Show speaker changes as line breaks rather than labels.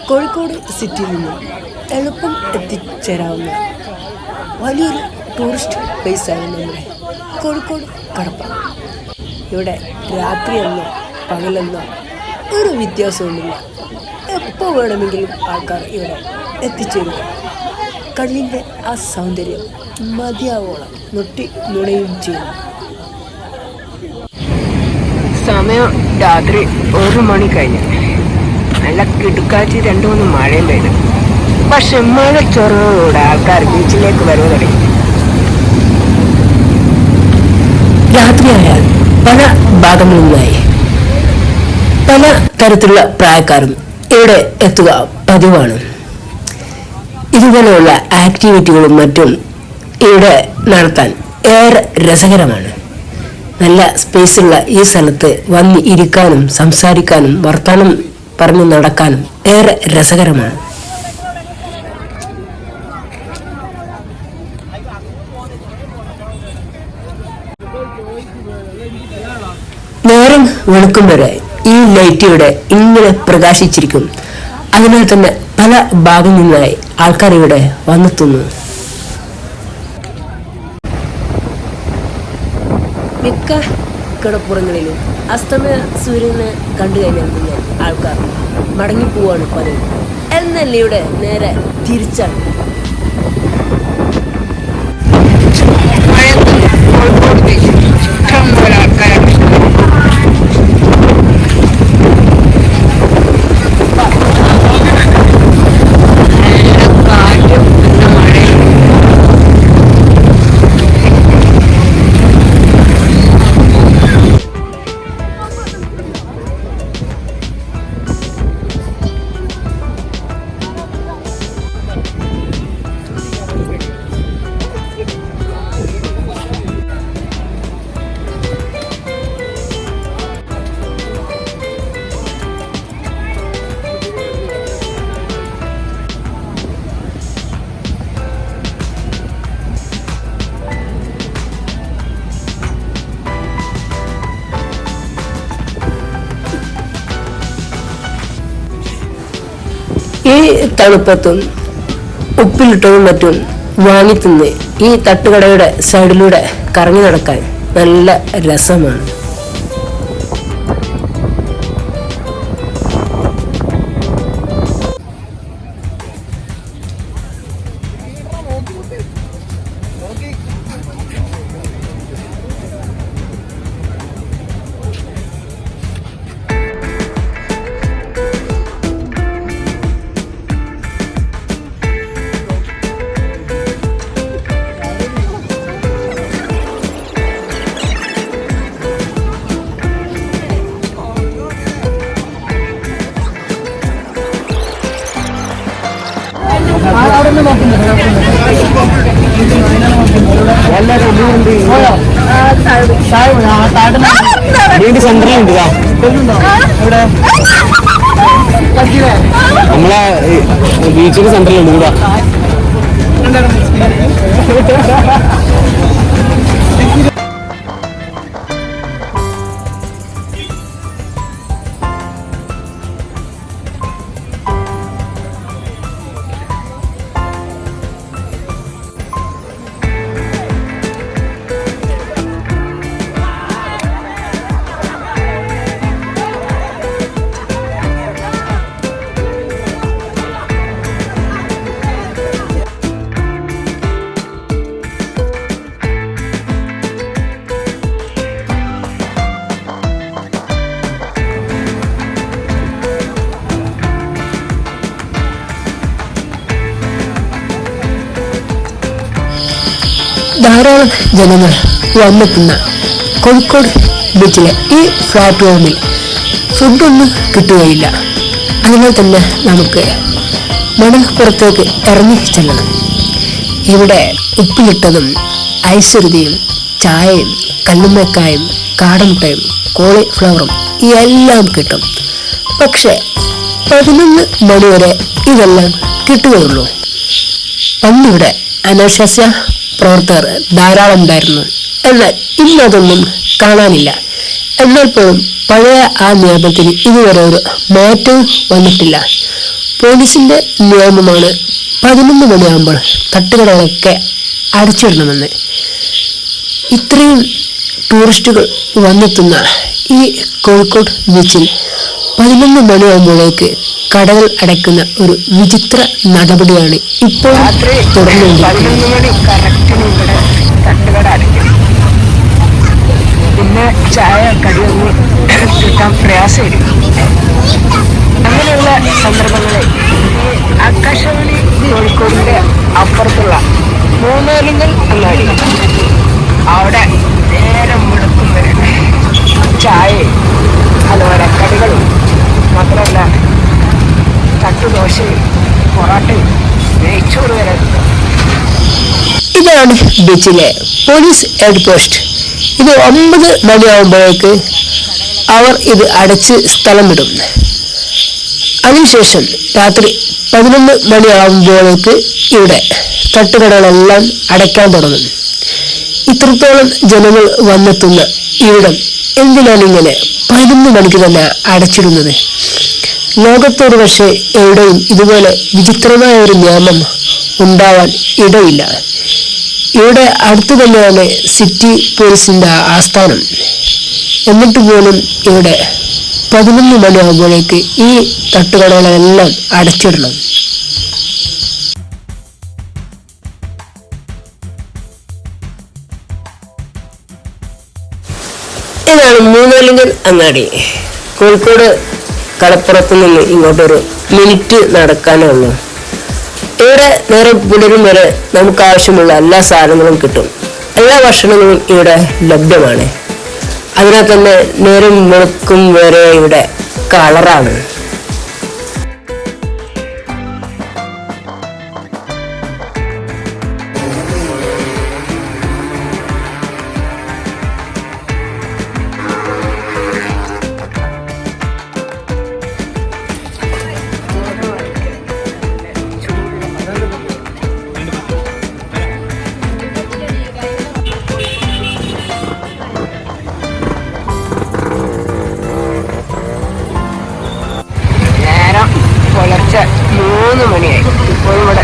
കോഴിക്കോട് സിറ്റിയിൽ നിന്നും എളുപ്പം എത്തിച്ചേരാവുന്ന വലിയൊരു ടൂറിസ്റ്റ് പ്ലേസാണ് നമ്മുടെ കോഴിക്കോട് കടപ്പ. ഇവിടെ രാത്രിയെന്നോ പകലെന്നോ ഒരു വ്യത്യാസവുമില്ല. എപ്പോൾ വേണമെങ്കിലും ആൾക്കാർ ഇവിടെ എത്തിച്ചേരുക. കണ്ണിൻ്റെ ആ സൗന്ദര്യം മതിയാവോളം നുണയും ചെയ്യുന്നു.
സമയം രാത്രി 1 മണി കഴിഞ്ഞു. നല്ല കിടുക്കാച്ചി 2-3 മഴയും പെയ്തു. പക്ഷെ മഴ ചൊറയോടെ ആൾക്കാർ ബീച്ചിലേക്ക് വരവ് തുടങ്ങി.
രാത്രിയായാൽ പല ഭാഗങ്ങളിൽ നിന്നായി പല തരത്തിലുള്ള പ്രായക്കാരും ഇവിടെ എത്തുക പതിവാണ്. ഇതുപോലെയുള്ള ആക്ടിവിറ്റികളും മറ്റും ഇവിടെ നടത്താൻ ഏറെ രസകരമാണ്. നല്ല സ്പേസുള്ള ഈ സ്ഥലത്ത് വന്ന് ഇരിക്കാനും സംസാരിക്കാനും വർത്തമാനം പറഞ്ഞു നടക്കാനും ഏറെ രസകരമാണ്. നേരം വെളുക്കും വരെ ഈ ലൈറ്റ് ഇവിടെ ഇങ്ങനെ പ്രകാശിച്ചിരിക്കും. അതിനാൽ തന്നെ പല ഭാഗങ്ങളിൽ നിന്നായി ആൾക്കാർ ഇവിടെ വന്നെത്തുന്നു. മിക്ക കിടപ്പുറങ്ങളിലും അസ്തമയ സൂര്യനെ കണ്ടു കഴിഞ്ഞാൽ പിന്നെ ആൾക്കാർ മടങ്ങിപ്പോവാണ് പതിവ്. എന്നാൽ ഇവിടെ നേരെ തിരിച്ചാണ്. ഈ തണുപ്പത്തും ഉപ്പിലിട്ടതും മറ്റും വാങ്ങിത്തിന്ന് ഈ തട്ടുകടയുടെ സൈഡിലൂടെ കറങ്ങി നടക്കാൻ നല്ല രസമാണ്.
സെന്ററിലുണ്ട് നമ്മളെ ബീച്ചിന്റെ സെന്ററിലുണ്ട് കൂടാ. ധാരാളം ജനങ്ങൾ വന്നെത്തുന്ന കോഴിക്കോട് ബീച്ചിലെ ഈ പ്ലാറ്റ്ഫോമിൽ ഫുഡൊന്നും കിട്ടുകയില്ല. അതിനാൽ തന്നെ നമുക്ക് മണൽപ്പുറത്തേക്ക് ഇറങ്ങി ചെല്ലണം. ഇവിടെ ഉപ്പിലിട്ടതും ഐശ്വര്യതയും ചായയും കല്ലുമ്മക്കായും കാടമുട്ടയും കോളിഫ്ലവറും എല്ലാം കിട്ടും. പക്ഷെ 11 മണി വരെ ഇതെല്ലാം കിട്ടുകയുള്ളൂ. പണ്ടിവിടെ അനാശാസ്യ പ്രവർത്തകർ ധാരാളം ഉണ്ടായിരുന്നു. എന്നാൽ ഇന്നതൊന്നും കാണാനില്ല. എന്നാൽ പോലും പഴയ ആ നിയമത്തിന് ഇതുവരെ ഒരു മാറ്റവും വന്നിട്ടില്ല.
പോലീസിന്റെ നിയമമാണ് 11 മണിയാകുമ്പോൾ തട്ടുകടകളൊക്കെ അടച്ചിടണമെന്ന്. ഇത്രയും ടൂറിസ്റ്റുകൾ വന്നെത്തുന്ന ഈ കോഴിക്കോട് ബീച്ചിൽ 11 മണിയാകുമ്പോഴേക്ക് കടകൾ അടയ്ക്കുന്ന ഒരു വിചിത്ര നടപടിയാണ് ഇപ്പോൾ
പിന്നെ ചായ കടിയൊന്നും കിട്ടാൻ പ്രയാസമായിരിക്കും. അങ്ങനെയുള്ള സന്ദർഭങ്ങളിൽ ആകാശവാണി കോഴിക്കോടിന്റെ അപ്പുറത്തുള്ള മൂന്നാലിങ്കൽ അങ്ങാടി, അവിടെ നേരം മുടക്കും വരെ ചായയും അതുപോലെ കടികളും മാത്രമല്ല തട്ടുദോശയും പൊറാട്ടയും നെയ്ച്ചോറ് വരെ കിട്ടും.
ഇതാണ് ബീച്ചിലെ പോലീസ് ഹെഡ് പോസ്റ്റ്. ഇത് 9 മണിയാകുമ്പോഴേക്ക് അവർ ഇത് അടച്ച് സ്ഥലം വിടും. അതിനുശേഷം രാത്രി 11 മണിയാകുമ്പോഴേക്ക് ഇവിടെ തട്ടുകടകളെല്ലാം അടയ്ക്കാൻ തുടങ്ങും. ഇത്രത്തോളം ജനങ്ങൾ വന്നെത്തുന്ന ഇവിടം എന്തിനാണ് ഇങ്ങനെ 11 മണിക്ക് തന്നെ അടച്ചിടുന്നത്? ലോകത്തൊരു പക്ഷേ എവിടെയും ഇതുപോലെ വിചിത്രമായ ഒരു നിയമം ഉണ്ടാവാൻ ഇടയില്ല. ഇവിടെ അടുത്തു തന്നെയാണ് സിറ്റി പോലീസിന്റെ ആസ്ഥാനം. എന്നിട്ട് പോലും ഇവിടെ 11 മണിയാകുമ്പോഴേക്ക് ഈ തട്ടുകടകളെല്ലാം അടച്ചിടണം. ഇതാണ് മൂന്നാലിങ്കൽ അങ്ങാടി. കോഴിക്കോട് കടപ്പുറത്ത് നിന്ന് ഇങ്ങോട്ടൊരു മിനിറ്റ് നടക്കാനേ ഉള്ളൂ. ഇവിടെ നേരെ പുലരും വരെ നമുക്ക് ആവശ്യമുള്ള എല്ലാ സാധനങ്ങളും കിട്ടും. എല്ലാ ഭക്ഷണങ്ങളും ഇവിടെ ലഭ്യമാണ്. അതിനാൽ തന്നെ നേരം വെളുക്കും വരെ ഇവിടെ കളറാണ്.
പുലർച്ചെ 3 മണിയായി. ഇപ്പോൾ ഇവിടെ